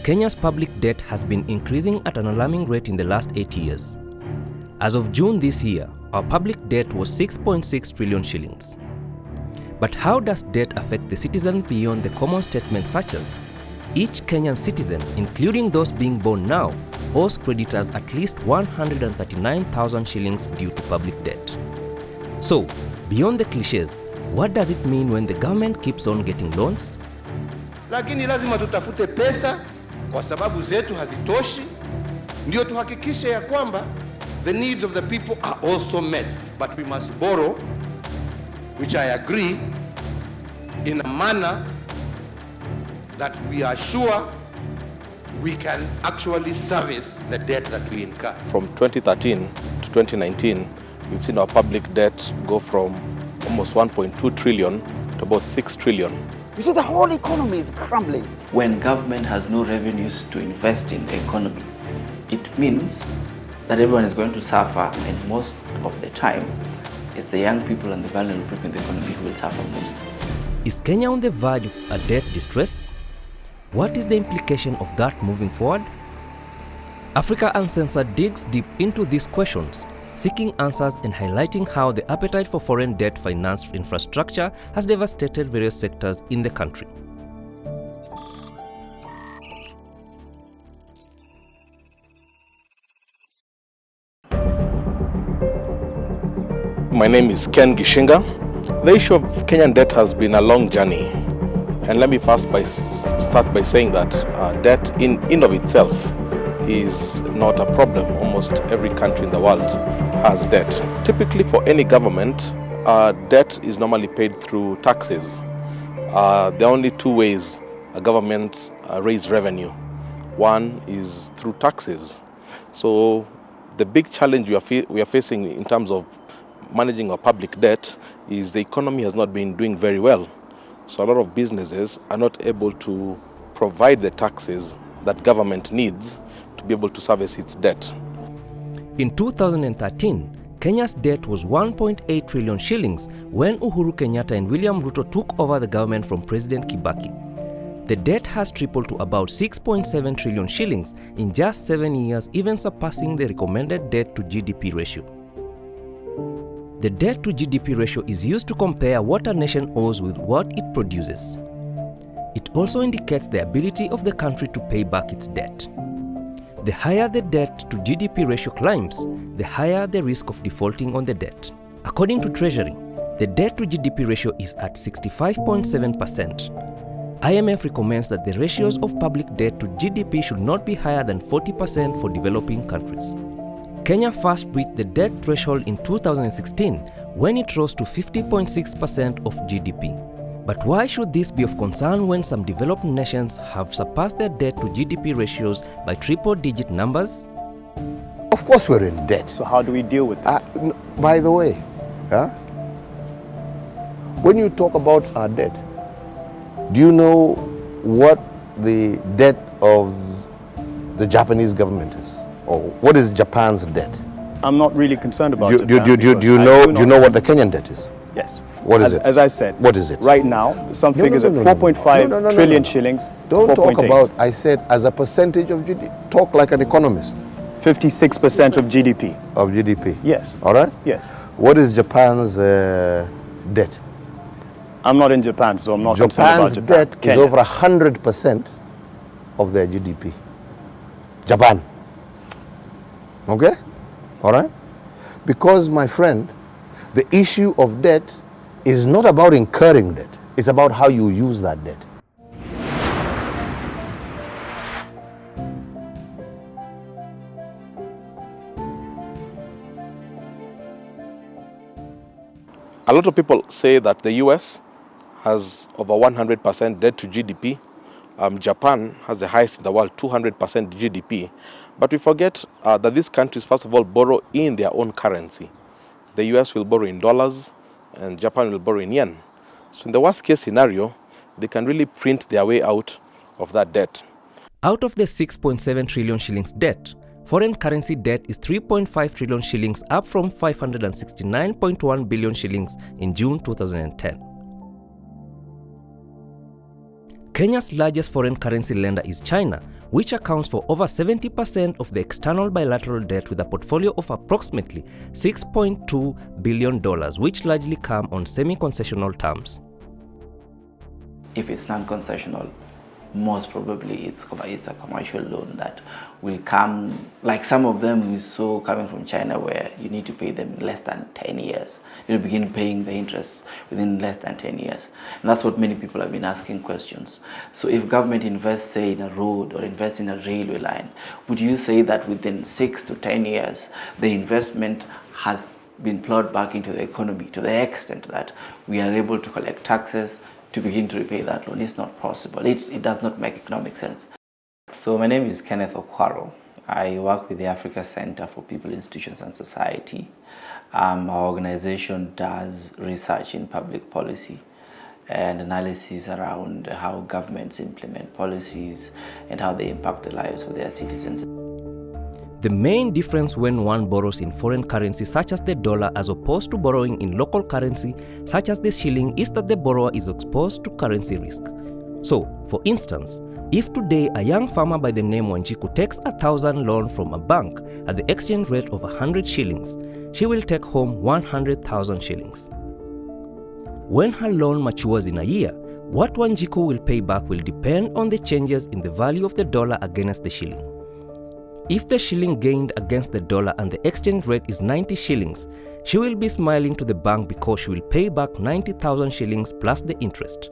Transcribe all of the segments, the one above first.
Kenya's public debt has been increasing at an alarming rate in the last 8 years. As of June this year, our public debt was 6.6 trillion shillings. But how does debt affect the citizen beyond the common statements such as each Kenyan citizen, including those being born now, owes creditors at least 139,000 shillings due to public debt? So, beyond the cliches, what does it mean when the government keeps on getting loans? Lakini lazima tutafute pesa kwa sababu zetu hazitoshi, ndio tuhakikishe ya kwamba the needs of the people are also met. But we must borrow, which I agree, in a manner that we are sure we can actually service the debt that we incur. From 2013 to 2019, we've seen our public debt go from almost 1.2 trillion to about 6 trillion. You see, the whole economy is crumbling. When government has no revenues to invest in the economy, it means that everyone is going to suffer, and most of the time, it's the young people and the vulnerable people in the economy who will suffer most. Is Kenya on the verge of a debt distress? What is the implication of that moving forward? Africa Uncensored digs deep into these questions, seeking answers and highlighting how the appetite for foreign debt-financed infrastructure has devastated various sectors in the country. My name is Ken Gishinga. The issue of Kenyan debt has been a long journey. And let me first start by saying that debt in of itself is not a problem. Almost every country in the world has debt. Typically for any government, debt is normally paid through taxes. There are only two ways governments raise revenue. One is through taxes. So the big challenge we are facing in terms of managing our public debt is the economy has not been doing very well. So a lot of businesses are not able to provide the taxes that government needs to be able to service its debt. In 2013, Kenya's debt was 1.8 trillion shillings when Uhuru Kenyatta and William Ruto took over the government from President Kibaki. The debt has tripled to about 6.7 trillion shillings in just 7 years, even surpassing the recommended debt to GDP ratio. The debt to GDP ratio is used to compare what a nation owes with what it produces. It also indicates the ability of the country to pay back its debt. The higher the debt to GDP ratio climbs, the higher the risk of defaulting on the debt. According to Treasury, the debt to GDP ratio is at 65.7%. IMF recommends that the ratios of public debt to GDP should not be higher than 40% for developing countries. Kenya first breached the debt threshold in 2016 when it rose to 50.6% of GDP. But why should this be of concern when some developed nations have surpassed their debt to GDP ratios by triple-digit numbers? Of course we're in debt. So how do we deal with that? By the way, when you talk about our debt, do you know what the debt of the Japanese government is? Or what is Japan's debt? I'm not really concerned about Do you know what the Kenyan debt is? Yes. What is it? As I said. What is it? Right now, some figures at 4.5 trillion shillings. Don't 4.8. talk about, I said, as a percentage of GDP. Talk like an economist. 56% of GDP. Of GDP? Yes. All right? Yes. What is Japan's debt? I'm not in Japan, so I'm not concerned about Japan's Japan. debt Kenya. is over 100% of their GDP. Japan. Okay? All right? Because, my friend, the issue of debt is not about incurring debt. It's about how you use that debt. A lot of people say that the US has over 100% debt to GDP. Japan has the highest in the world, 200% GDP. But we forget that these countries, first of all, borrow in their own currency. The US will borrow in dollars, and Japan will borrow in yen. So in the worst case scenario, they can really print their way out of that debt. Out of the 6.7 trillion shillings debt, foreign currency debt is 3.5 trillion shillings, up from 569.1 billion shillings in June 2010. Kenya's largest foreign currency lender is China, which accounts for over 70% of the external bilateral debt with a portfolio of approximately $6.2 billion, which largely come on semi-concessional terms. If it's non-concessional, most probably it's a commercial loan that will come, like some of them we saw coming from China, where you need to pay them in less than 10 years. You'll begin paying the interest within less than 10 years. And that's what many people have been asking questions. So if government invests, say, in a road or invests in a railway line, would you say that within 6 to 10 years, the investment has been plowed back into the economy to the extent that we are able to collect taxes to begin to repay that loan? It's not possible. It does not make economic sense. So my name is Kenneth Okwaro. I work with the Africa Center for People, Institutions and Society. Our organization does research in public policy and analysis around how governments implement policies and how they impact the lives of their citizens. The main difference when one borrows in foreign currency such as the dollar as opposed to borrowing in local currency such as the shilling is that the borrower is exposed to currency risk. So, for instance, if today a young farmer by the name Wanjiku takes 1,000 loan from a bank at the exchange rate of 100 shillings, she will take home 100,000 shillings. When her loan matures in a year, what Wanjiku will pay back will depend on the changes in the value of the dollar against the shilling. If the shilling gained against the dollar and the exchange rate is 90 shillings, she will be smiling to the bank because she will pay back 90,000 shillings plus the interest.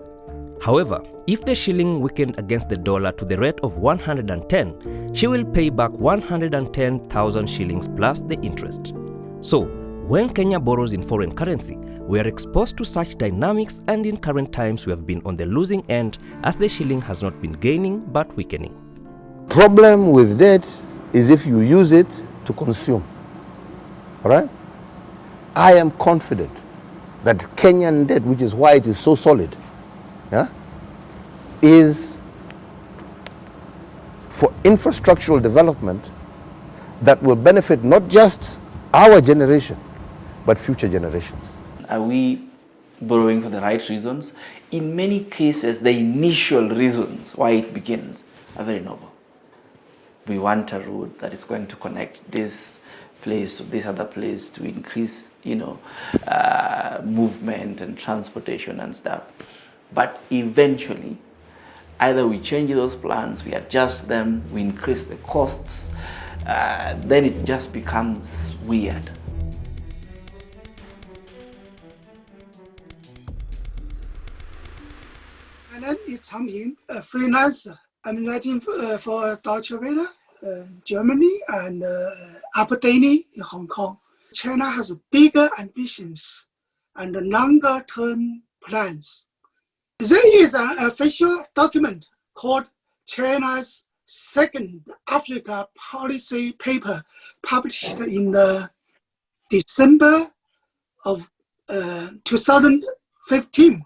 However, if the shilling weakened against the dollar to the rate of 110, she will pay back 110,000 shillings plus the interest. So, when Kenya borrows in foreign currency, we are exposed to such dynamics, and in current times we have been on the losing end as the shilling has not been gaining but weakening. Problem with debt is if you use it to consume. All right? I am confident that Kenyan debt, which is why it is so solid, is for infrastructural development that will benefit not just our generation, but future generations. Are we borrowing for the right reasons? In many cases, the initial reasons why it begins are very noble. We want a road that is going to connect this place to this other place to increase, movement and transportation and stuff. But eventually, either we change those plans, we adjust them, we increase the costs, then it just becomes weird. My name is Chang Ping, a freelancer. I'm writing for Deutsche Welle, Germany, and Upper Daily in Hong Kong. China has bigger ambitions and longer-term plans. There is an official document called China's Second Africa Policy Paper, published in December of 2015.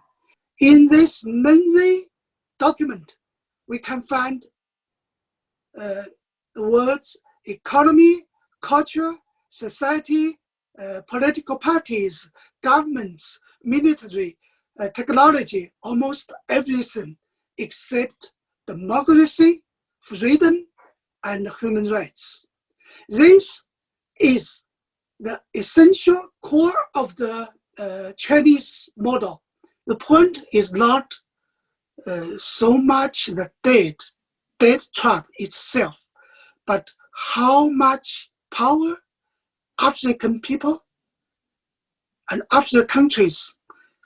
In this lengthy document, we can find the words economy, culture, society, political parties, governments, military, technology, almost everything except democracy, freedom, and human rights. This is the essential core of the Chinese model. The point is not so much the debt trap itself, but how much power African people and African countries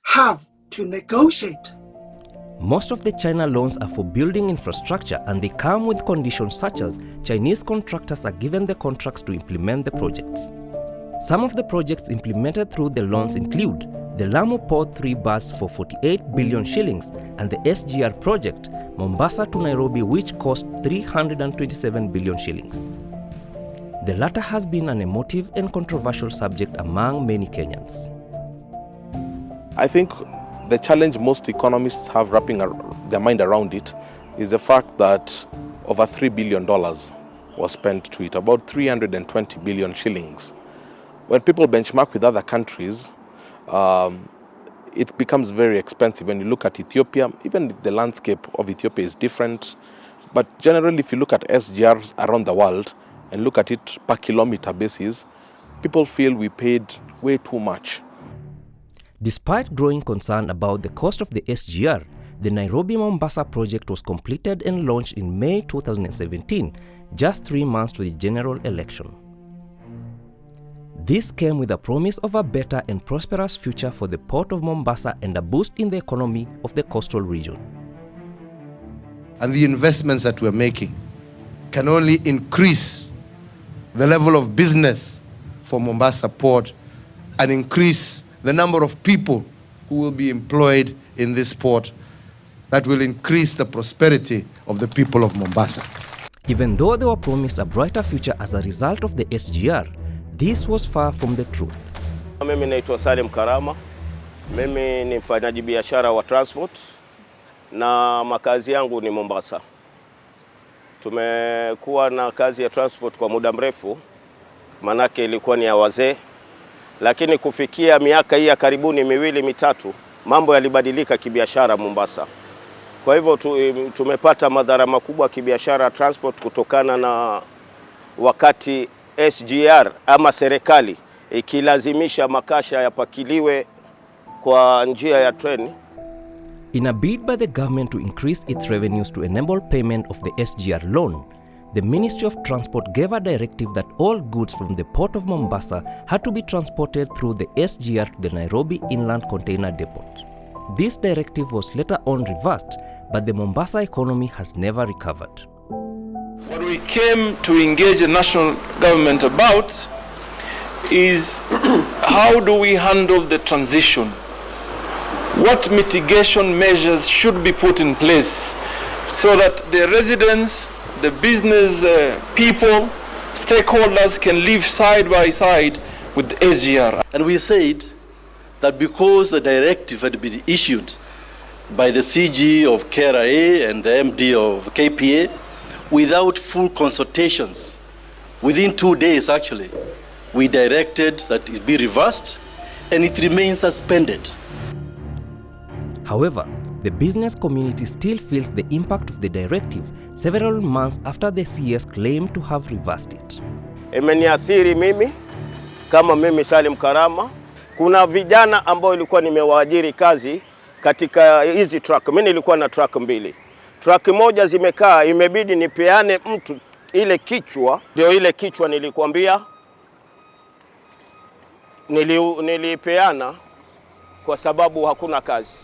have to negotiate. Most of the China loans are for building infrastructure, and they come with conditions such as Chinese contractors are given the contracts to implement the projects. Some of the projects implemented through the loans include the Lamu Port 3 bus for 48 billion shillings and the SGR project, Mombasa to Nairobi, which cost 327 billion shillings. The latter has been an emotive and controversial subject among many Kenyans. I think the challenge most economists have wrapping their mind around it is the fact that over $3 billion was spent to it, about 320 billion shillings. When people benchmark with other countries, it becomes very expensive. When you look at Ethiopia, even if the landscape of Ethiopia is different, but generally if you look at SGRs around the world and look at it per kilometer basis, people feel we paid way too much. Despite growing concern about the cost of the SGR, the Nairobi-Mombasa project was completed and launched in May 2017, just 3 months to the general election. This came with a promise of a better and prosperous future for the port of Mombasa and a boost in the economy of the coastal region. And the investments that we're making can only increase the level of business for Mombasa Port and increase the number of people who will be employed in this port. That will increase the prosperity of the people of Mombasa. Even though they were promised a brighter future as a result of the SGR, this was far from the truth. Mimi naitwa Salim Karama. Mimi ni mfanyaji biashara wa transport na makazi yangu ni Mombasa. Tumekuwa na kazi ya transport kwa muda mrefu, manake ilikuwa ni ya wazee. Lakini kufikia miaka hii ya karibuni 2-3, mambo yalibadilika kibiashara Mombasa. Kwa hivyo tumepata madhara makubwa kibiashara transport kutokana na wakati SGR ama serikali ikilazimisha makasha yapakiliwe kwa njia ya treni. In a bid by the government to increase its revenues to enable payment of the SGR loan, the Ministry of Transport gave a directive that all goods from the port of Mombasa had to be transported through the SGR to the Nairobi Inland Container Depot. This directive was later on reversed, but the Mombasa economy has never recovered. What we came to engage the national government about is how do we handle the transition? What mitigation measures should be put in place so that the residents, the business people, stakeholders can live side by side with the SGR. And we said that because the directive had been issued by the CG of KRA and the MD of KPA without full consultations, within 2 days actually, we directed that it be reversed and it remains suspended. However, the business community still feels the impact of the directive several months after the CS claimed to have reversed it. Imeniathiri mimi kama mimi Salim Karama. Kuna vijana ambao ilikuwa nimewaajiri kazi katika hizi truck. Mimi nilikuwa na truck 2. Truck moja zimekaa, imebidi nipeane mtu ile kichwa. Ndio ile kichwa nilikwambia nilipeana kwa sababu hakuna kazi.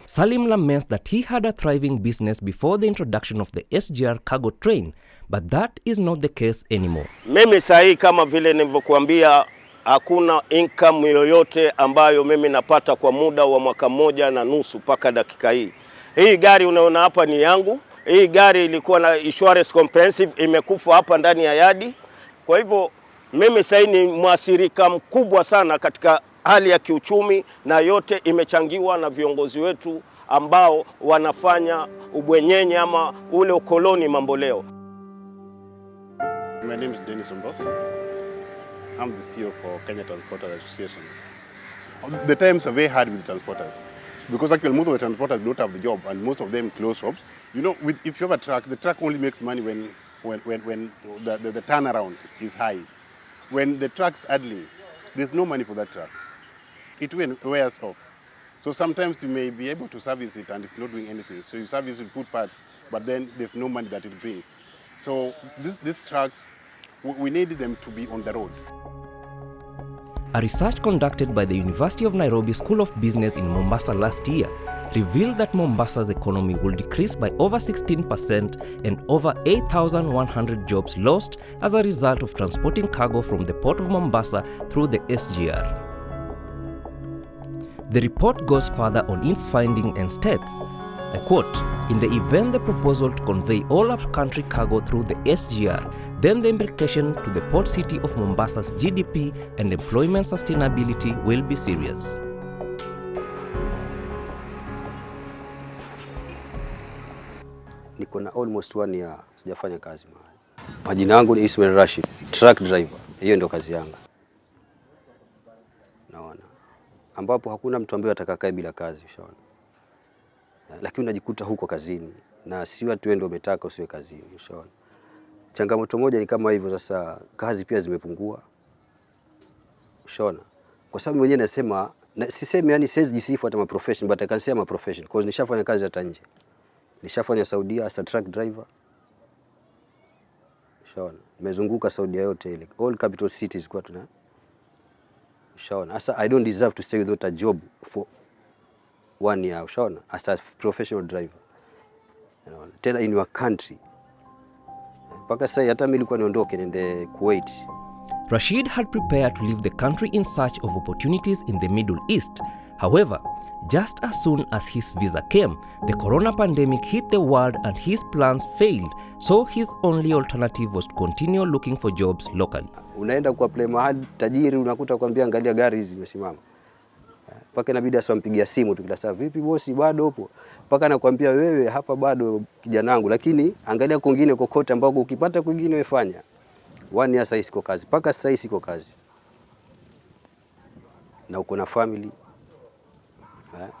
Salim laments that he had a thriving business before the introduction of the SGR cargo train, but that is not the case anymore. Mimi sahi kama vile nilivyokuambia, hakuna income yoyote ambayo mimi napata kwa muda wa 1.5 mpaka dakika hii. Hii gari unaona hapa ni yangu. Hii gari ilikuwa na insurance comprehensive, imekufa hapa ndani ya yadi. Kwa hivyo mimi sahi ni mwasirika mkubwa sana katika hali ya kiuchumi, na yote imechangiwa na viongozi wetu ambao wanafanya ubwenyenye ama ule ukoloni mamboleo. My name is Dennis Ombok. I'm the CEO for Kenya Transporters Association. The times are very hard with transporters because actually most of the transporters don't have the job and most of them close shops. You know, if you have a truck, the truck only makes money when the turnaround is high. When the truck's idling, there's no money for that truck. It wears off. So sometimes you may be able to service it and it's not doing anything. So you service with good parts, but then there's no money that it brings. So these trucks, we need them to be on the road. A research conducted by the University of Nairobi School of Business in Mombasa last year revealed that Mombasa's economy will decrease by over 16% and over 8,100 jobs lost as a result of transporting cargo from the port of Mombasa through the SGR. The report goes further on its finding and states, I quote, "In the event the proposal to convey all up-country cargo through the SGR, then the implication to the port city of Mombasa's GDP and employment sustainability will be serious." Niko na almost 1 year sijafanya kazi mahali. Majina yangu ni Ismail Rashid, truck driver. Hiyo ndio kazi yangu. Naona. ambapo hakuna mtu ambaye atakakae bila kazi, ushaona. Lakini unajikuta huko kazini na si watu ndio umetaka usiwe kazini, ushaona. Changamoto moja ni kama hivyo sasa, kazi pia zimepungua, ushaona. Kwa sababu mwenyewe nasema, sisemi yani siwezi jisifu hata profession, but I can say I'm a profession because nishafanya kazi hata nje. Nishafanya Saudia as a truck driver. Ushaona. Nimezunguka Saudia yote ile. All capital cities kwa tuna. Ushaona. Asa I don't deserve to stay without a job for 1 year, ushaona, as a professional driver. Unaona. Tena in your country. Mpaka sasa hata mimi nilikuwa niondoke niende Kuwait. Rashid had prepared to leave the country in search of opportunities in the Middle East. However, just as soon as his visa came, the corona pandemic hit the world and his plans failed, so his only alternative was to continue looking for jobs locally. Unaenda kwa play mahali tajiri, unakuta kwambia angalia gari hizi zimesimama. Paka inabidi asampigia simu tu kila saa, vipi bosi bado upo? Paka anakuambia wewe hapa bado kijana wangu, lakini angalia kwingine kokote ambako ukipata kwingine wefanya. 1 year sasa siko kazi, paka sasa siko kazi. Na uko na family.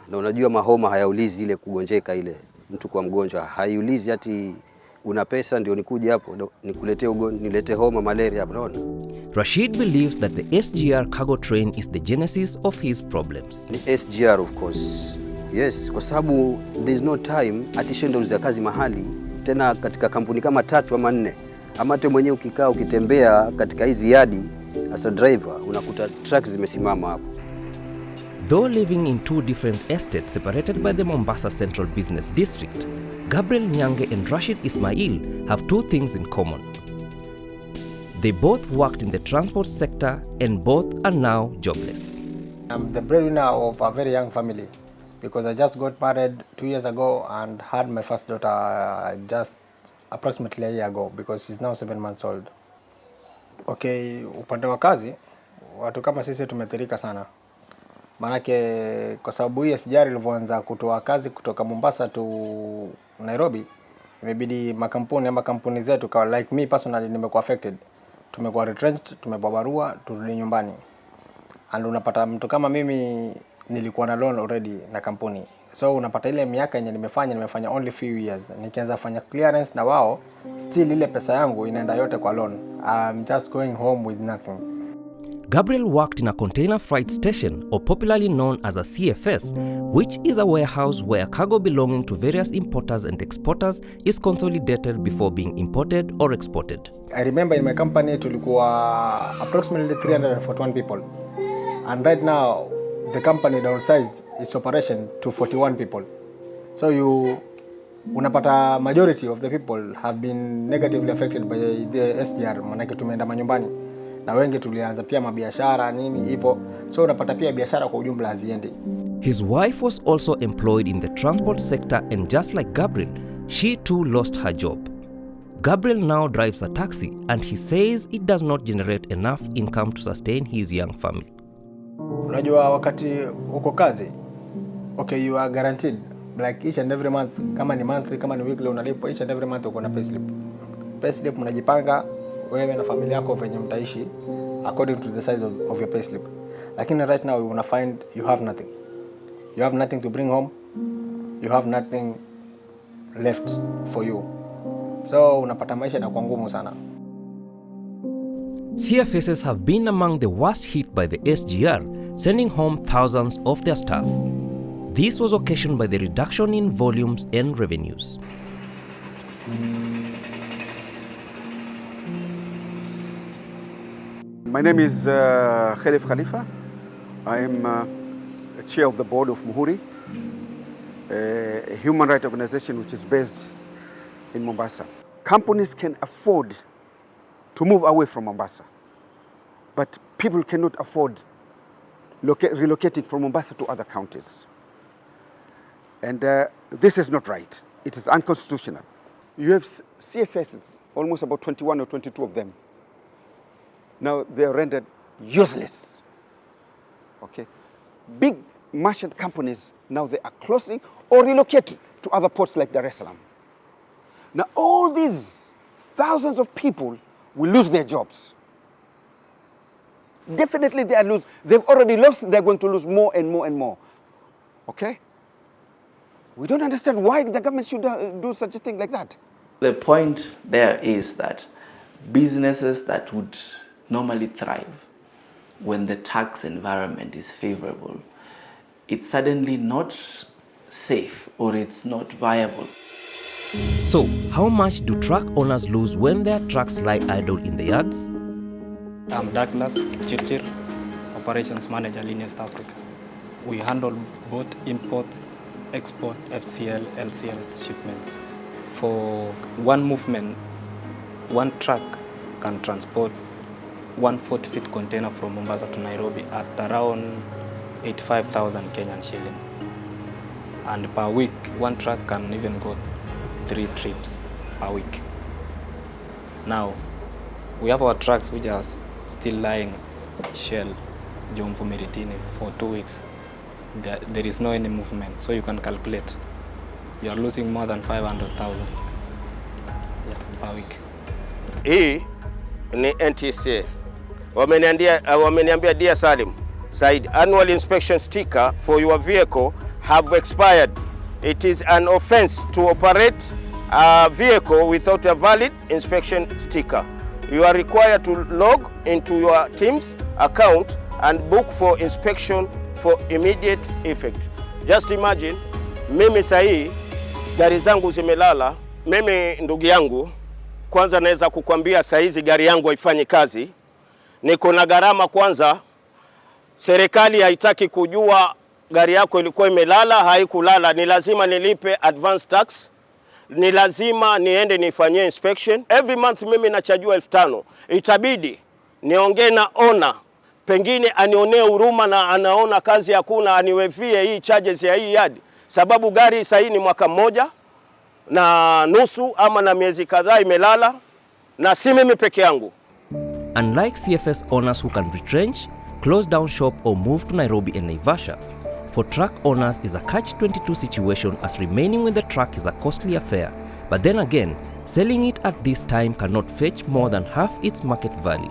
Na unajua mahoma hayaulizi ile kugonjeka ile. Mtu kwa mgonjwa haiulizi ati una pesa ndio nikuje hapo nikuletee ugonjwa, nilete homa malaria, unaona. Rashid believes that the SGR cargo train is the genesis of his problems. Ni SGR of course. Yes, kwa sababu there is no time atishendo za kazi mahali tena katika kampuni kama 3 ama 4. Ama hata mwenyewe ukikaa ukitembea katika hizi yadi as a driver unakuta trucks zimesimama hapo. Though living in 2 different estates separated by the Mombasa Central Business District, Gabriel Nyange and Rashid Ismail have 2 things in common. They both worked in the transport sector and both are now jobless. I'm the breadwinner of a very young family because I just got married 2 years ago and had my first daughter just approximately a year ago because she's now 7 months old. Okay, upande wa kazi, watu kama sisi tumeathirika sana. Manake kwa sababu hii SGR ilivyoanza kutoa kazi kutoka Mombasa to Nairobi, imebidi makampuni ama kampuni zetu kwa like me personally nimekuwa affected. Tumekuwa retrenched, tumepewa barua, turudi nyumbani. And unapata mtu kama mimi nilikuwa na loan already na kampuni. So unapata ile miaka yenye nimefanya only few years. Nikianza fanya clearance na wao, still ile pesa yangu inaenda yote kwa loan. I'm just going home with nothing. Gabriel worked in a container freight station, or popularly known as a CFS, which is a warehouse where cargo belonging to various importers and exporters is consolidated before being imported or exported. I remember in my company tulikuwa approximately 341 people. And right now, the company downsized its operation to 41 people. So unapata majority of the people have been negatively affected by the SGR, manake tumeenda manyumbani. Na wengi tulianza pia mabiashara nini ipo, so unapata pia biashara kwa ujumla haziendi. His wife was also employed in the transport sector and just like Gabriel, she too lost her job. Gabriel now drives a taxi and he says it does not generate enough income to sustain his young family. Unajua wakati uko kazi, okay, you are guaranteed like each and every month, kama ni monthly kama ni weekly unalipo each and every month uko na payslip. Payslip mnajipanga wewe na familia yako venye mtaishi according to the size of your payslip. Lakini right now you wanna find you have nothing. You have nothing to bring home. You have nothing left for you. So unapata maisha inakuwa ngumu sana. CFSs have been among the worst hit by the SGR, sending home thousands of their staff. This was occasioned by the reduction in volumes and revenues. My name is Khalif Khalifa. I am chair of the board of Muhuri, a human rights organization which is based in Mombasa. Companies can afford to move away from Mombasa, but people cannot afford relocating from Mombasa to other counties. And this is not right. It is unconstitutional. You have CFSs, almost about 21 or 22 of them. Now they are rendered useless. Okay, big merchant companies now they are closing or relocating to other ports like Dar es Salaam. Now all these thousands of people will lose their jobs. Definitely they are lose. They've already lost. They're going to lose more and more and more. Okay? We don't understand why the government should do such a thing like that. The point there is that businesses that would normally thrive when the tax environment is favorable, it's suddenly not safe or it's not viable. So, how much do truck owners lose when their trucks lie idle in the yards? I'm Douglas Chirchir, Operations Manager, Linear East Africa. We handle both import, export, FCL, LCL shipments. For one movement, one truck can transport 1 40-feet container from Mombasa to Nairobi at around 85,000 Kenyan shillings. And per week, one truck can even go 3 trips per week. Now, we have our trucks which are still lying Shell, Jomvu Meritini for 2 weeks. There is no any movement, so you can calculate. You are losing more than 500,000 per week. Hii ni NTSA. Wameniambia Dear Salim Said, annual inspection sticker for your vehicle have expired. It is an offense to operate a vehicle without a valid inspection sticker. You are required to log into your team's account and book for inspection for immediate effect. Just imagine, mimi sahi gari zangu zimelala. Mimi ndugu yangu, kwanza naweza kukwambia saizi gari yangu haifanyi kazi. Niko na gharama kwanza. Serikali haitaki kujua gari yako ilikuwa imelala, haikulala. Ni lazima nilipe advance tax. Ni lazima niende nifanyie inspection. Every month mimi nachajua 5,000. Itabidi niongee na owner, pengine anionee huruma na anaona kazi hakuna, aniwevie hii charges ya hii yard. Sababu gari sasa ni mwaka mmoja na nusu ama na miezi kadhaa imelala, na si mimi peke yangu. Unlike CFS owners who can retrench, close down shop or move to Nairobi and Naivasha, for truck owners is a catch-22 situation, as remaining with the truck is a costly affair. But then again, selling it at this time cannot fetch more than half its market value.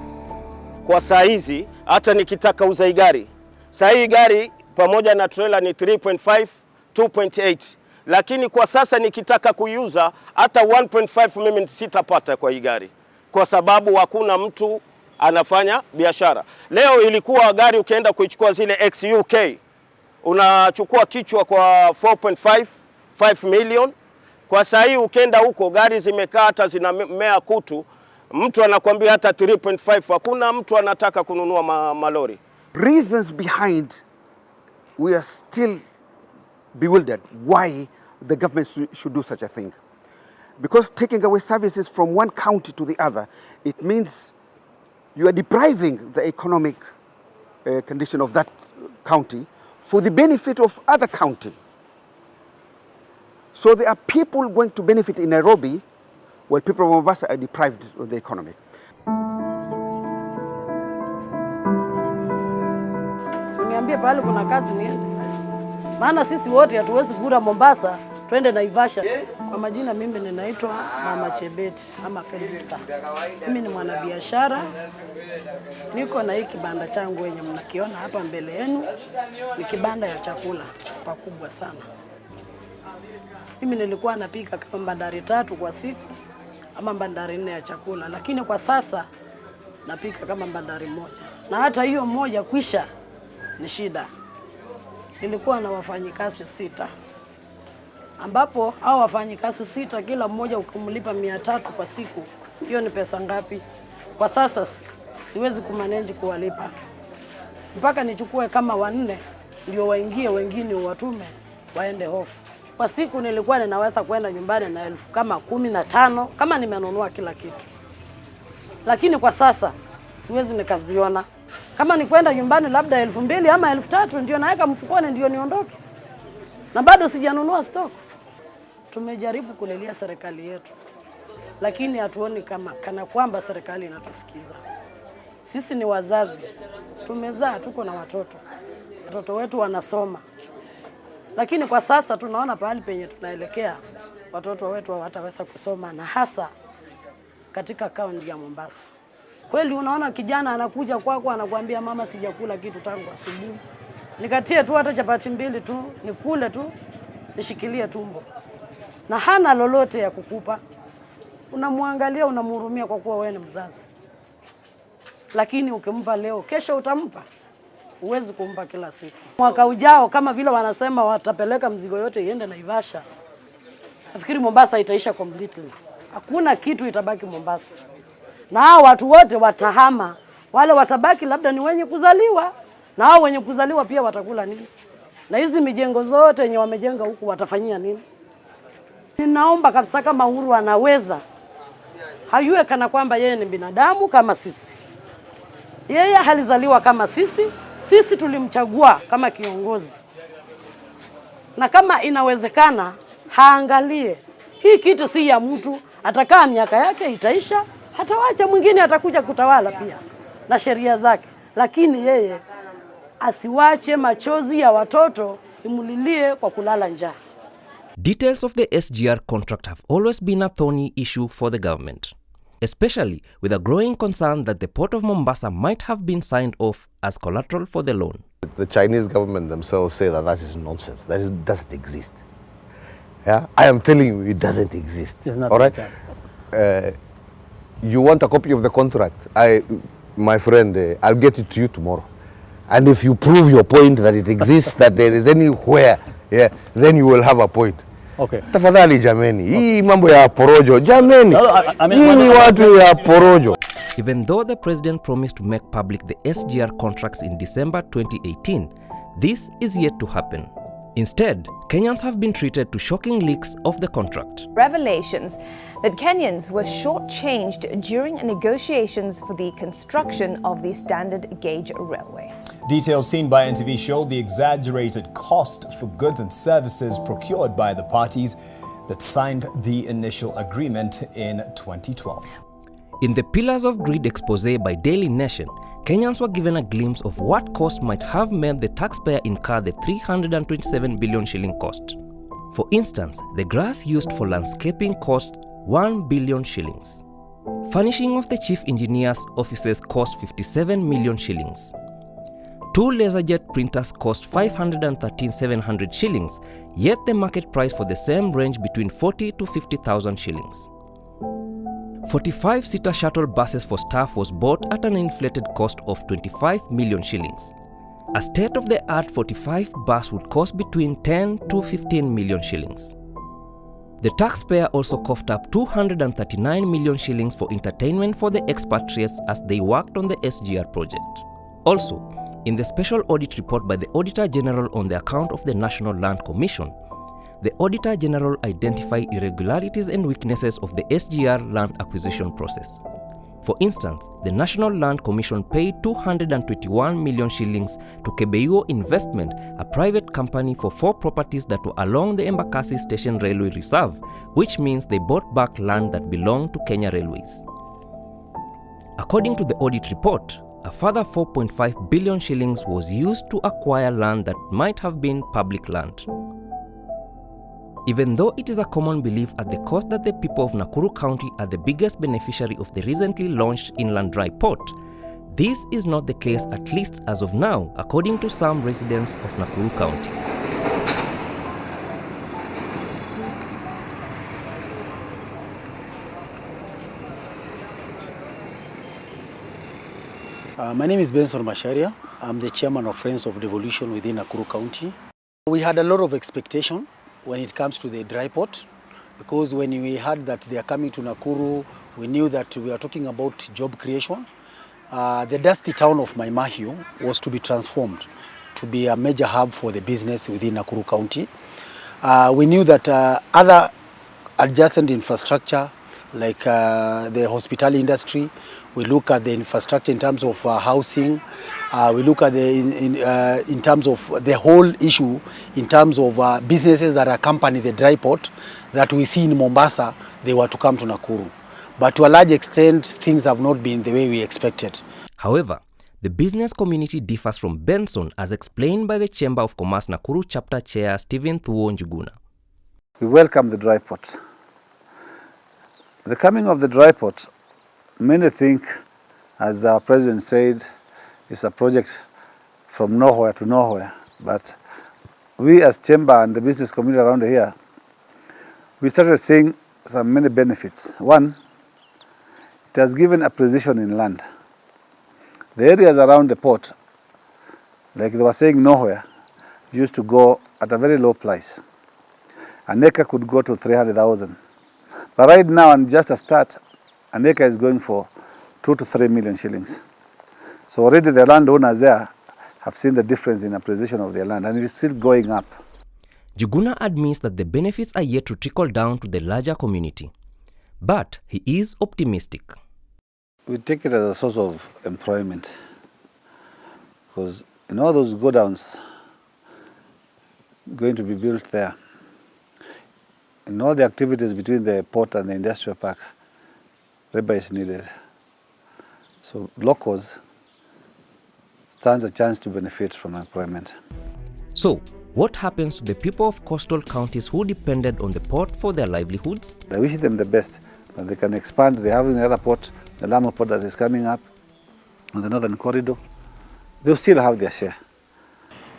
Kwa saa hizi hata nikitaka uza gari, saa hii gari pamoja na trailer ni 3.5, 2.8. Lakini kwa sasa nikitaka kuiuza hata 1.5 mimi sitapata kwa hii gari, kwa sababu hakuna mtu anafanya biashara. Leo ilikuwa gari ukienda kuichukua zile XUK unachukua kichwa kwa 4.5, 5 million. Kwa saa hii ukienda huko gari zimekaa hata zinamea kutu, mtu anakuambia hata 3.5. Hakuna mtu anataka kununua malori. Reasons behind, we are still bewildered why the government should do such a thing. Because taking away services from one county to the other, it means you are depriving the economic condition of that county for the benefit of other county. So there are people going to benefit in Nairobi, while people of Mombasa are deprived of the economy. Niambie pale kuna kazi niende. Maana sisi wote hatuwezi kura Mombasa twende Naivasha. Kwa majina mimi ninaitwa Mama Chebeti ama Felista. Mimi ni mwanabiashara. Niko na hii kibanda changu yenye mnakiona hapa mbele yenu. Ni kibanda ya chakula pakubwa sana. Mimi nilikuwa napika kama bandari 3 kwa siku ama bandari 4 ya chakula, lakini kwa sasa napika kama bandari 1. Na hata hiyo moja kwisha ni shida. Nilikuwa na wafanyikazi 6. Ambapo hao wafanyikazi 6 kila mmoja ukumlipa 300 kwa siku. Hiyo ni pesa ngapi? Kwa sasa siwezi kumanage kuwalipa. Mpaka nichukue kama 4 ndio waingie, wengine watume waende hofu. Kwa siku nilikuwa ninaweza kwenda nyumbani na 15,000 kama nimenunua kila kitu. Lakini kwa sasa siwezi nikaziona. Kama ni kwenda nyumbani labda 2,000 ama 3,000 ndio naweka mfukoni ndio niondoke. Na bado sijanunua stock. Tumejaribu kulilia serikali yetu, lakini hatuoni kana kwamba serikali inatusikiza. Sisi ni wazazi. Tumezaa, tuko na watoto. Watoto wetu wanasoma. Lakini kwa sasa tunaona pahali penye tunaelekea watoto wetu hawataweza kusoma, na hasa katika kaunti ya Mombasa. Kweli unaona kijana anakuja kwako anakuambia mama sijakula kitu tangu asubuhi. Nikatie tu hata chapati mbili tu, nikule tu, nishikilie tumbo. Na hana lolote ya kukupa. Unamwangalia, unamhurumia kwa kuwa wewe ni mzazi. Lakini ukimpa leo, kesho utampa. Huwezi kumpa kila siku. Mwaka ujao kama vile wanasema watapeleka mzigo yote iende Naivasha. Nafikiri Mombasa itaisha completely. Hakuna kitu itabaki Mombasa. Na hao watu wote watahama. Wale watabaki labda ni wenye kuzaliwa. Na hao wenye kuzaliwa pia watakula nini? Na hizi mijengo zote yenye wamejenga huku watafanyia nini? Ninaomba kabisa kama Uhuru anaweza. Hayue kana kwamba yeye ni binadamu kama sisi. Yeye halizaliwa kama sisi. Sisi tulimchagua kama kiongozi. Na kama inawezekana, haangalie. Hii kitu si ya mtu, atakaa miaka yake itaisha, hatawacha mwingine atakuja kutawala pia na sheria zake. Lakini yeye asiwache machozi ya watoto imulilie kwa kulala njaa. Details of the SGR contract have always been a thorny issue for the government, especially with a growing concern that the Port of Mombasa might have been signed off as collateral for the loan. The Chinese government themselves say that that is nonsense, that it doesn't exist. Yeah, I am telling you, it doesn't exist. All right? You want a copy of the contract? My friend, I'll get it to you tomorrow. And if you prove your point that it exists, that there is anywhere, yeah, then you will have a point. Okay. Tafadhali jameni, hii mambo ya porojo, jameni, hii ni watu ya porojo. Even though the president promised to make public the SGR contracts in December 2018, this is yet to happen. Instead, Kenyans have been treated to shocking leaks of the contract. Revelations that Kenyans were shortchanged during negotiations for the construction of the standard gauge railway. Details seen by NTV show the exaggerated cost for goods and services procured by the parties that signed the initial agreement in 2012. In the Pillars of Greed expose by Daily Nation, Kenyans were given a glimpse of what cost might have made the taxpayer incur the 327 billion shilling cost. For instance, the grass used for landscaping cost 1 billion shillings. Furnishing of the chief engineer's offices cost 57 million shillings. 2 LaserJet printers cost 513,700 shillings, yet the market price for the same range between 40 to 50,000 shillings. 45-seater shuttle buses for staff was bought at an inflated cost of 25 million shillings. A state-of-the-art 45 bus would cost between 10 to 15 million shillings. The taxpayer also coughed up 239 million shillings for entertainment for the expatriates as they worked on the SGR project. Also, in the special audit report by the Auditor General on the account of the National Land Commission, the Auditor General identified irregularities and weaknesses of the SGR land acquisition process. For instance, the National Land Commission paid 221 million shillings to Kebeiwo Investment, a private company, for 4 properties that were along the Embakasi Station Railway Reserve, which means they bought back land that belonged to Kenya Railways. According to the audit report, a further 4.5 billion shillings was used to acquire land that might have been public land. Even though it is a common belief at the coast that the people of Nakuru County are the biggest beneficiary of the recently launched Inland Dry Port, this is not the case, at least as of now, according to some residents of Nakuru County. My name is Benson Masharia. I'm the chairman of Friends of Devolution within Nakuru County. We had a lot of expectation when it comes to the dry port, because when we heard that they are coming to Nakuru, we knew that we are talking about job creation. The dusty town of Mai Mahiu was to be transformed to be a major hub for the business within Nakuru County. We knew that other adjacent infrastructure like the hospitality industry, we look at the infrastructure in terms of housing, we look at in terms of the whole issue, in terms of businesses that accompany the dry port that we see in Mombasa, they were to come to Nakuru. But to a large extent, things have not been the way we expected. However, the business community differs from Benson, as explained by the Chamber of Commerce Nakuru Chapter Chair Stephen Thuo Njuguna. We welcome the dry port. The coming of the dry port, many think As our president said, it's a project from nowhere to nowhere. But we as Chamber and the business community around here, we started seeing some many benefits. One, it has given appreciation in land. The areas around the port, like they were saying nowhere, used to go at a very low price. An acre could go to 300,000. But right now, and just a start, an acre is going for 2 to 3 million shillings. So already the landowners there have seen the difference in appreciation of their land, and it is still going up. Njuguna admits that the benefits are yet to trickle down to the larger community. But he is optimistic. We take it as a source of employment, because in all those godowns going to be built there, in all the activities between the port and the industrial park, labor is needed. So locals stands a chance to benefit from employment. So, what happens to the people of coastal counties who depended on the port for their livelihoods? I wish them the best, but they can expand. They have another port, the Lamu port that is coming up on the northern corridor. They'll still have their share.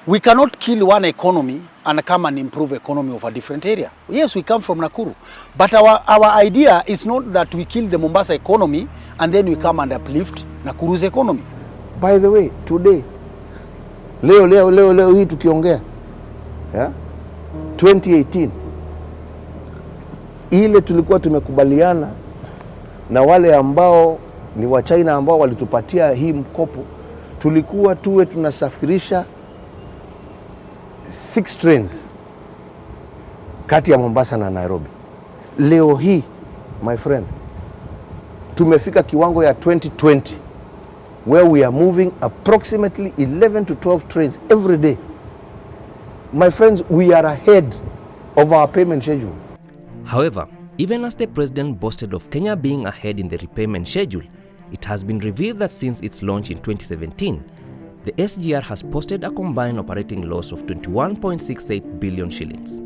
We cannot kill one economy and come and improve economy of a different area. Yes, we come from Nakuru, but our idea is not that we kill the Mombasa economy and then we come and uplift Nakuru's economy. By the way, today, leo hii tukiongea, yeah, 2018, ile tulikuwa tumekubaliana na wale ambao ni wa China ambao walitupatia hii mkopo, tulikuwa tuwe tunasafirisha 6 trains kati ya Mombasa na Nairobi. Leo hii, my friend, tumefika kiwango ya 2020 where we are moving approximately 11 to 12 trains every day. My friends, we are ahead of our payment schedule. However, even as the president boasted of Kenya being ahead in the repayment schedule, it has been revealed that since its launch in 2017, the SGR has posted a combined operating loss of 21.68 billion shillings.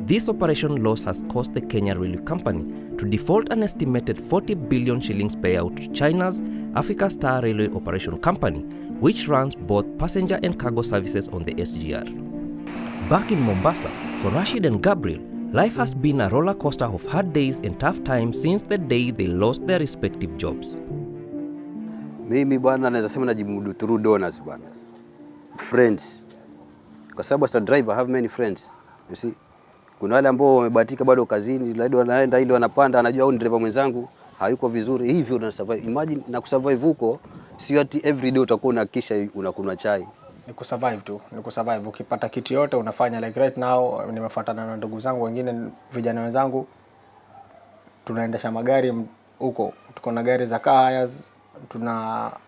This operation loss has caused the Kenya Railway Company to default an estimated 40 billion shillings payout to China's Africa Star Railway Operation Company, which runs both passenger and cargo services on the SGR. Back in Mombasa, for Rashid and Gabriel, life has been a roller coaster of hard days and tough times since the day they lost their respective jobs. Mimi bwana naweza sema najimudu through donors bwana. Friends. Kwa sababu as a driver I have many friends. You see? Kuna wale ambao wamebahatika bado kazini, labda wanaenda ile wanapanda, anajua huyu driver mwenzangu hayuko vizuri, hivyo una survive. Imagine na kusurvive huko, sio ati every day utakuwa unakisha unakunywa chai. Ni kusurvive tu, ni kusurvive. Ukipata kitu yote unafanya, like right now nimefuatana na ndugu zangu wengine, vijana wenzangu, tunaendesha magari huko, tuko na gari za car hires,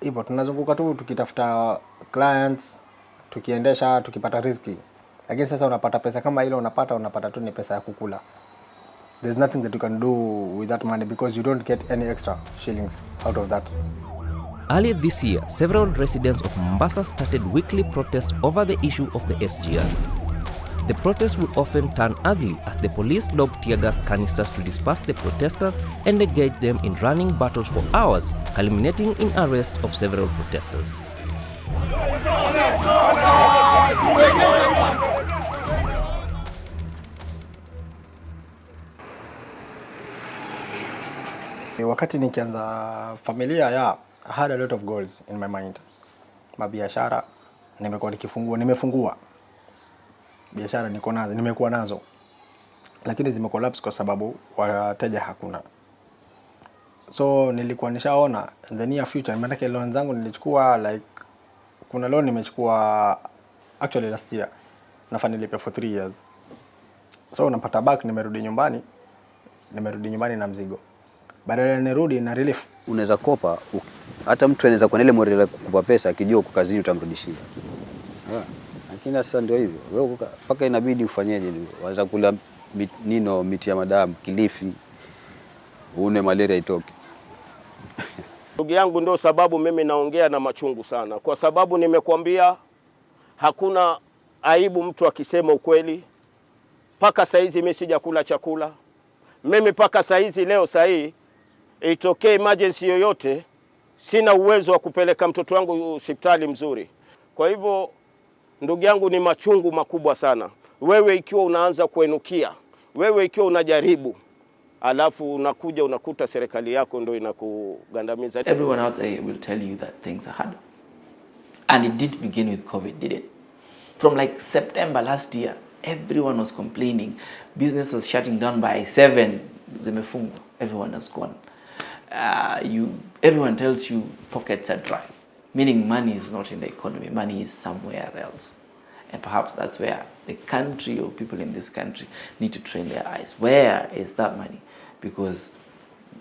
hivyo tunazunguka tu tukitafuta clients, tukiendesha, tukipata riziki. Lakini sasa unapata pesa kama ile unapata tu ni pesa ya kukula. There's nothing that you can do with that money because you don't get any extra shillings out of that. Earlier this year, several residents of Mombasa started weekly protests over the issue of the SGR. The protests would often turn ugly as the police lobbed tear gas canisters to disperse the protesters and engage them in running battles for hours, culminating in arrest of several protesters. Wakati nikianza familia I had a lot of goals in my mind. Mabiashara nimefungua. Biashara nimekuwa nazo. Lakini zimecollapse kwa sababu wateja hakuna. So nilikuwa nishaona in the near future, maana yake loan zangu nilichukua kuna loan nimechukua actually last year. Nafaa nilipe for 3 years. So napata back, nimerudi nyumbani na mzigo. Badala nirudi na relief. Unaweza kopa, hata mtu anaweza kuwa na ile morale ya kukupa pesa akijua uko kazini utamrudishia. Lakini sasa ndio hivyo. Wewe paka inabidi ufanyeje ndio. Waanza kula miti ya madamu, Kilifi. Une malaria itoke. Ndugu yangu, ndio sababu mimi naongea na machungu sana. Kwa sababu nimekuambia hakuna aibu mtu akisema ukweli. Paka saizi mimi sijakula chakula. Mimi paka saizi leo itokee emergency yoyote, sina uwezo wa kupeleka mtoto wangu hospitali mzuri. Kwa hivyo ndugu yangu, ni machungu makubwa sana. Wewe ikiwa unaanza kuenukia, wewe ikiwa unajaribu, alafu unakuja unakuta serikali yako ndio inakugandamiza. Everyone out there will tell you that things are hard. And it did begin with COVID, did it? From like September last year, everyone was complaining. Businesses shutting down by 7. Zimefungwa. Everyone has gone. Everyone tells you pockets are dry. Meaning money is not in the economy. Money is somewhere else. And perhaps that's where the country or people in this country need to train their eyes. Where is that money? Because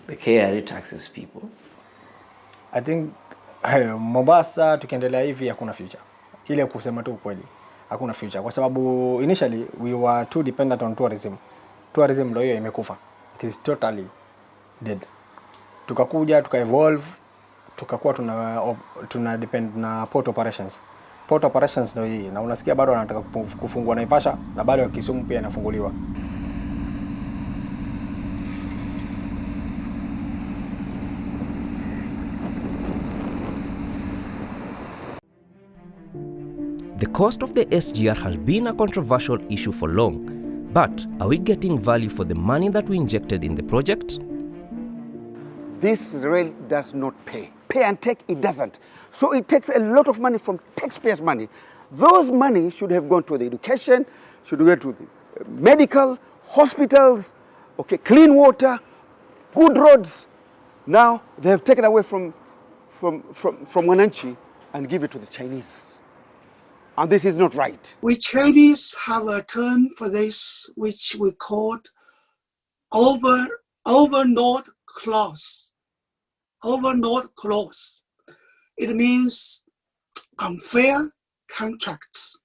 the KRA taxes people. I think Mombasa tukiendelea hivi hakuna future. Ile kusema tu ukweli, hakuna future kwa sababu initially we were too dependent on tourism. Tourism ndio hiyo imekufa. It is totally dead. Tukakuja evolve, tukakuwa tuna depend na port operations. Port operations ndio hii, na unasikia bado wanataka kufungua Naivasha na bado ya Kisumu pia inafunguliwa. The cost of the SGR has been a controversial issue for long, but are we getting value for the money that we injected in the project? This rail does not pay. Pay and take, it doesn't. So it takes a lot of money from taxpayers' money. Those money should have gone to the education, should go to the medical, hospitals, okay, clean water, good roads. Now they have taken away from Wananchi and give it to the Chinese. And this is not right. We Chinese have a term for this, which we call overload clause. Overload clause. It means unfair contracts.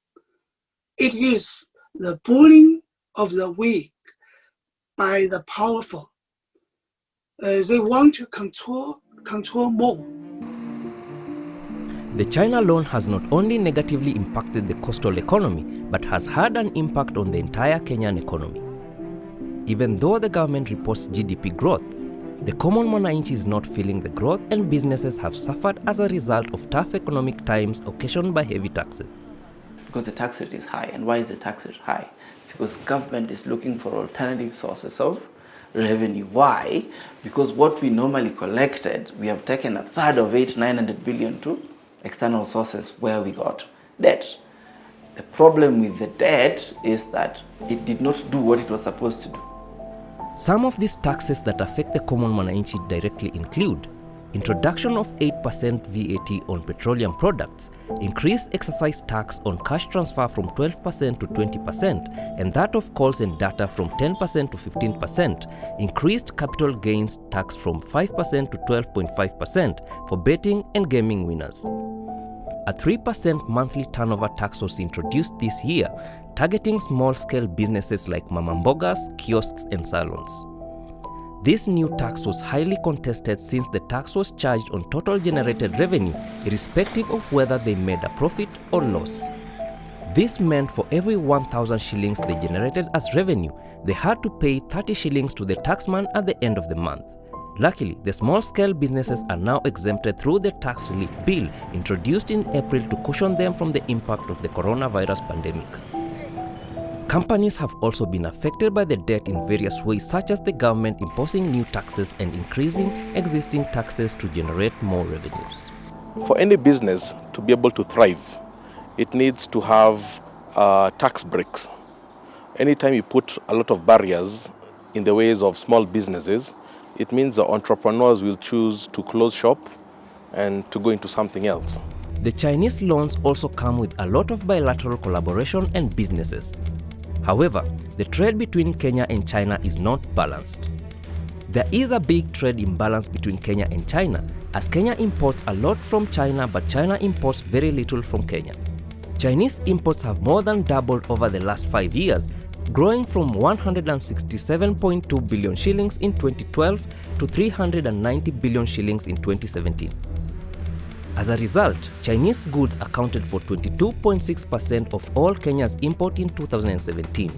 It is the bullying of the weak by the powerful. They want to control more. The China loan has not only negatively impacted the coastal economy, but has had an impact on the entire Kenyan economy. Even though the government reports GDP growth, the common mwananchi is not feeling the growth, and businesses have suffered as a result of tough economic times occasioned by heavy taxes. Because the tax rate is high. And why is the tax rate high? Because government is looking for alternative sources of revenue. Why? Because what we normally collected, we have taken a third of it, 900 billion, to external sources where we got debt. The problem with the debt is that it did not do what it was supposed to do. Some of these taxes that affect the common mwananchi directly include introduction of 8% VAT on petroleum products, increased excise tax on cash transfer from 12% to 20%, and that of calls and data from 10% to 15%, increased capital gains tax from 5% to 12.5% for betting and gaming winners. A 3% monthly turnover tax was introduced this year, targeting small-scale businesses like mama mbogas, kiosks, and salons. This new tax was highly contested since the tax was charged on total generated revenue, irrespective of whether they made a profit or loss. This meant for every 1,000 shillings they generated as revenue, they had to pay 30 shillings to the taxman at the end of the month. Luckily, the small-scale businesses are now exempted through the tax relief bill introduced in April to cushion them from the impact of the coronavirus pandemic. Companies have also been affected by the debt in various ways, such as the government imposing new taxes and increasing existing taxes to generate more revenues. For any business to be able to thrive, it needs to have tax breaks. Anytime you put a lot of barriers in the ways of small businesses, it means the entrepreneurs will choose to close shop and to go into something else. The Chinese loans also come with a lot of bilateral collaboration and businesses. However, the trade between Kenya and China is not balanced. There is a big trade imbalance between Kenya and China, as Kenya imports a lot from China, but China imports very little from Kenya. Chinese imports have more than doubled over the last 5 years, growing from 167.2 billion shillings in 2012 to 390 billion shillings in 2017. As a result, Chinese goods accounted for 22.6% of all Kenya's import in 2017.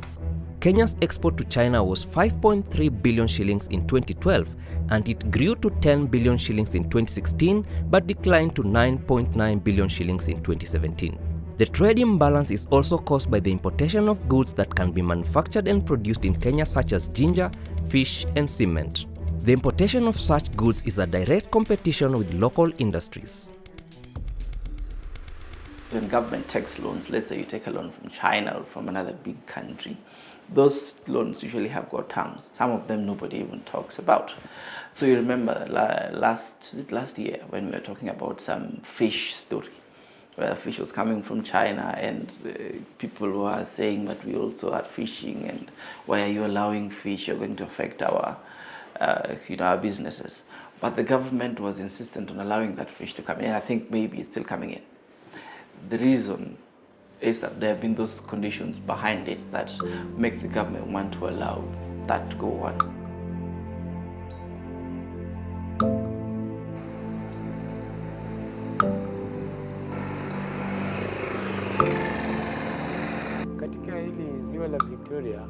Kenya's export to China was 5.3 billion shillings in 2012, and it grew to 10 billion shillings in 2016, but declined to 9.9 billion shillings in 2017. The trade imbalance is also caused by the importation of goods that can be manufactured and produced in Kenya, such as ginger, fish, and cement. The importation of such goods is a direct competition with local industries. When government takes loans, let's say you take a loan from China or from another big country, those loans usually have got terms. Some of them nobody even talks about. So you remember last year when we were talking about some fish story, where fish was coming from China and people were saying that we also are fishing, and why are you allowing fish? You're going to affect our, our businesses. But the government was insistent on allowing that fish to come in. I think maybe it's still coming in. The reason is that there have been those conditions behind it that make the government want to allow that to go on. Katika hili ziwa la Victoria,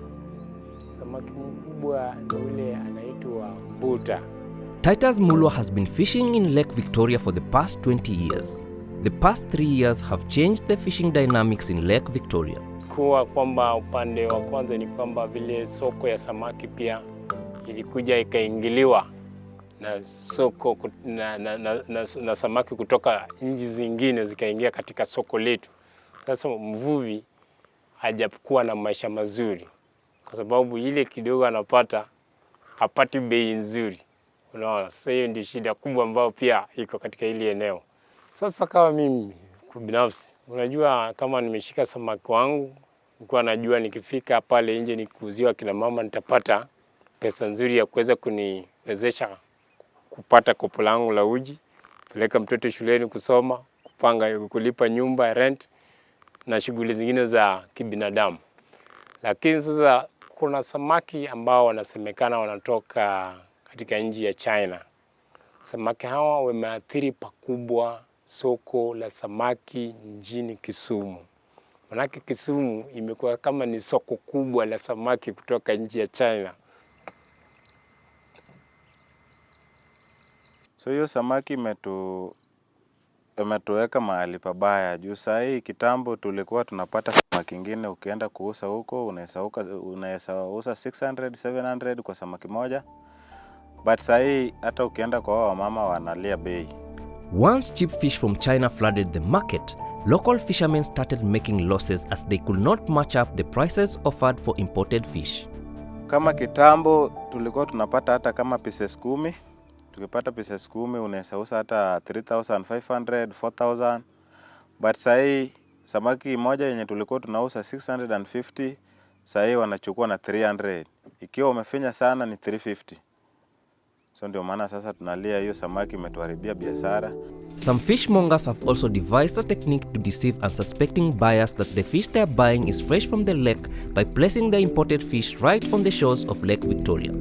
samaki mkubwa ni ule anaitwa mbuta. Titus Mulwa has been fishing in Lake Victoria for the past 20 years. The past 3 years have changed the fishing dynamics in Lake Victoria. Kuwa kwamba upande wa kwanza ni kwamba vile soko ya samaki pia ilikuja ikaingiliwa na soko na samaki kutoka nchi zingine zikaingia katika soko letu. Sasa mvuvi hajakuwa na maisha mazuri kwa sababu ile kidogo anapata hapati bei nzuri. Unaona, sasa hiyo ndio shida kubwa ambayo pia iko katika hili eneo. Sasa kama mimi binafsi, unajua kama nimeshika samaki wangu, nilikuwa najua nikifika pale nje nikuuziwa kina mama nitapata pesa nzuri ya kuweza kuniwezesha kupata kopo langu la uji, peleka mtoto shuleni kusoma, kupanga kulipa nyumba, rent na shughuli zingine za kibinadamu. Lakini sasa kuna samaki ambao wanasemekana wanatoka katika nchi ya China. Samaki hawa wameathiri pakubwa soko la samaki mjini Kisumu. Manake Kisumu imekuwa kama ni soko kubwa la samaki kutoka nchi ya China. So hiyo samaki imetuweka mahali pabaya. Juu saa hii kitambo tulikuwa tunapata samaki ingine ukienda kuuza huko unaweza uza 600 700 kwa samaki moja. But saa hii hata ukienda kwa wamama wanalia bei. Once cheap fish from China flooded the market, local fishermen started making losses as they could not match up the prices offered for imported fish. Kama kitambo tulikuwa tunapata hata kama pieces 10. Tukipata pieces 10 unaweza uza hata 3,500, 4,000. But saa hii samaki moja yenye tulikuwa tunauza 650, saa hii wanachukua na 300. Ikiwa umefinya sana ni 350. So ndio maana sasa tunalia hiyo samaki imetuharibia biashara. Some fishmongers have also devised a technique to deceive unsuspecting buyers that the fish they are buying is fresh from the lake by placing the imported fish right on the shores of Lake Victoria.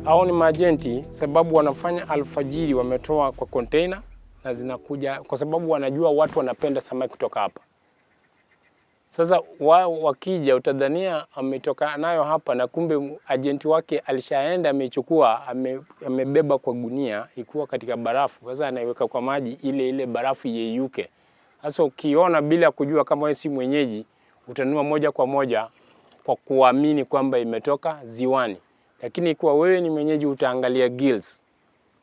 Hao ni majenti sababu wanafanya alfajiri, wametoa kwa container na zinakuja kwa sababu wanajua watu wanapenda samaki kutoka hapa. Sasa wao wakija utadhania ametoka nayo hapa na kumbe agenti wake alishaenda amechukua amebeba kwa gunia ikuwa katika barafu. Sasa anaiweka kwa maji ile barafu yeyuke. Sasa ukiona bila kujua kama wewe si mwenyeji utanunua moja kwa moja kwa kuamini kwamba imetoka ziwani. Lakini ikiwa wewe ni mwenyeji utaangalia gills.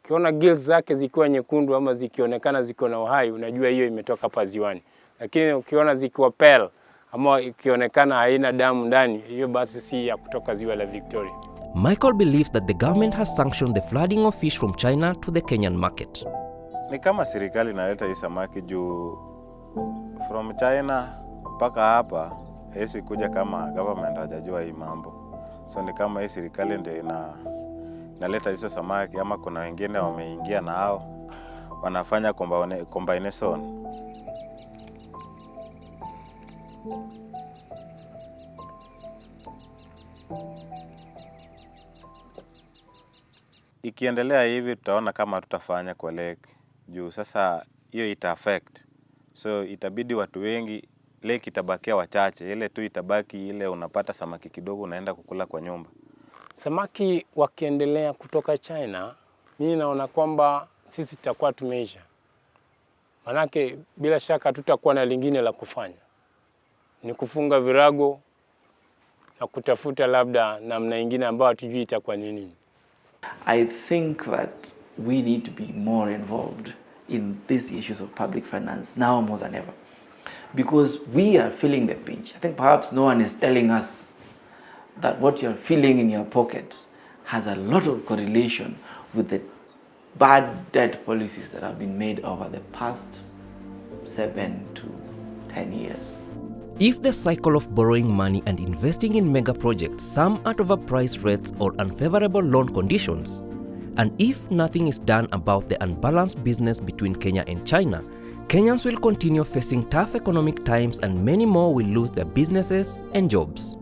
Ukiona gills zake zikiwa nyekundu ama zikionekana ziko na uhai unajua hiyo imetoka hapa ziwani. Lakini ukiona zikiwa pale ama ikionekana haina damu ndani, hiyo basi si ya kutoka ziwa la Victoria. Michael believes that the government has sanctioned the flooding of fish from China to the Kenyan market. Ni kama serikali inaleta hii samaki juu from China mpaka hapa, hesi kuja kama government hajajua hii mambo. So ni kama hii serikali ndio inaleta hizo samaki, ama kuna wengine wameingia na hao wanafanya combination. Ikiendelea hivi tutaona kama tutafanya kwa lake juu sasa hiyo ita affect. So itabidi watu wengi lake itabakia wachache, ile tu itabaki ile unapata samaki kidogo unaenda kukula kwa nyumba. Samaki wakiendelea kutoka China, mimi naona kwamba sisi tutakuwa tumeisha. Manake bila shaka tutakuwa na lingine la kufanya. Ni kufunga virago na kutafuta labda namna nyingine ambayo hatujui itakuwa nini. I think that we need to be more involved in these issues of public finance now more than ever, because we are feeling the pinch. I think perhaps no one is telling us that what you're feeling in your pocket has a lot of correlation with the bad debt policies that have been made over the past 7 to 10 years. If the cycle of borrowing money and investing in mega projects sum at overpriced rates or unfavorable loan conditions, and if nothing is done about the unbalanced business between Kenya and China, Kenyans will continue facing tough economic times and many more will lose their businesses and jobs.